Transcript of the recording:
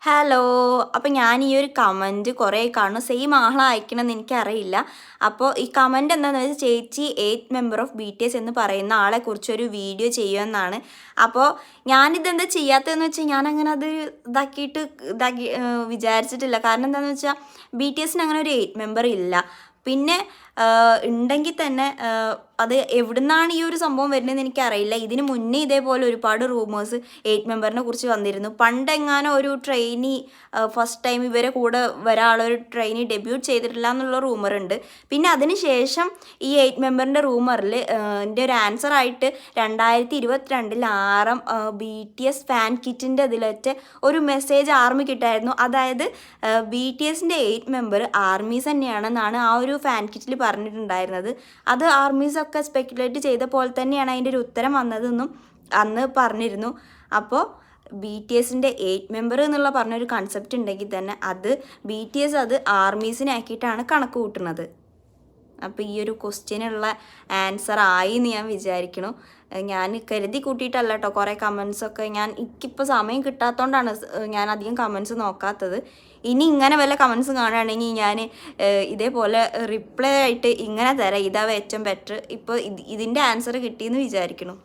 Hello. അപ്പോൾ ഞാൻ ഈ ഒരു കമൻറ്റ് കുറേ കാണും. സെയിം ആളാ അയക്കണമെന്ന് എനിക്കറിയില്ല. അപ്പോൾ ഈ കമൻറ്റ് എന്താണെന്ന് വെച്ചാൽ ചേച്ചി 8th മെമ്പർ ഓഫ് BTS എന്ന് പറയുന്ന ആളെക്കുറിച്ചൊരു വീഡിയോ ചെയ്യുമെന്നാണ്. അപ്പോൾ ഞാനിതെന്താ ചെയ്യാത്തതെന്ന് വെച്ചാൽ ഞാനങ്ങനെ അത് വിചാരിച്ചിട്ടില്ല. കാരണം എന്താണെന്ന് വെച്ചാൽ BTSന് അങ്ങനെ ഒരു 8th മെമ്പർ ഇല്ല. പിന്നെ ഉണ്ടെങ്കിൽ തന്നെ അത് എവിടുന്നാണ് ഈ ഒരു സംഭവം വരുന്നതെന്ന് എനിക്കറിയില്ല. ഇതിന് മുന്നേ ഇതേപോലെ ഒരുപാട് റൂമേഴ്സ് 8th മെമ്പറിനെ കുറിച്ച് വന്നിരുന്നു. പണ്ടെങ്ങാനും ഒരു ട്രെയിനി ഫസ്റ്റ് ടൈം ഇവരെ കൂടെ ഒരാളൊരു ട്രെയിനി ഡെബ്യൂട്ട് ചെയ്തിട്ടില്ല എന്നുള്ള റൂമറുണ്ട്. പിന്നെ അതിന് ശേഷം ഈ 8th മെമ്പറിൻ്റെ റൂമറിൽ എൻ്റെ ഒരു ആൻസർ ആയിട്ട് 2022 BTS ഫാൻ കിറ്റിൻ്റെ ഇതിലൊക്കെ ഒരു മെസ്സേജ് ആർമി കിട്ടായിരുന്നു. അതായത് BTSൻ്റെ 8th മെമ്പർ ആർമീസ് തന്നെയാണെന്നാണ് ആ ഒരു ഫാൻ കിറ്റിൽ പറഞ്ഞിട്ടുണ്ടായിരുന്നത്. അത് ആർമീസൊക്കെ സ്പെക്കുലേറ്റ് ചെയ്ത പോലെ തന്നെയാണ് അതിൻ്റെ ഒരു ഉത്തരം വന്നതെന്നും അന്ന് പറഞ്ഞിരുന്നു. അപ്പോൾ BTSൻ്റെ 8th മെമ്പർ എന്നുള്ള പറഞ്ഞൊരു കൺസെപ്റ്റ് ഉണ്ടെങ്കിൽ തന്നെ അത് BTS അത് ആർമീസിനെ ആക്കിയിട്ടാണ് കണക്ക് കൂട്ടുന്നത്. അപ്പോൾ ഈ ഒരു ക്വസ്റ്റ്യനുള്ള ആൻസർ ആയി എന്ന് ഞാൻ വിചാരിക്കുന്നു. ഞാൻ കരുതി കൂട്ടിയിട്ടല്ല കേട്ടോ കുറേ കമൻസൊക്കെ. എനിക്കിപ്പോൾ സമയം കിട്ടാത്തതുകൊണ്ടാണ് ഞാൻ അധികം കമൻസ് നോക്കാത്തത്. ഇനി ഇങ്ങനെ വല്ല കമൻസ് കാണുകയാണെങ്കിൽ ഞാൻ ഇതേപോലെ റിപ്ലൈ ആയിട്ട് ഇങ്ങനെ തരാം. ഇതാവും ഏറ്റവും ബെറ്റർ. ഇപ്പോൾ ഇതിൻ്റെ ആൻസർ കിട്ടിയെന്ന് വിചാരിക്കുന്നു.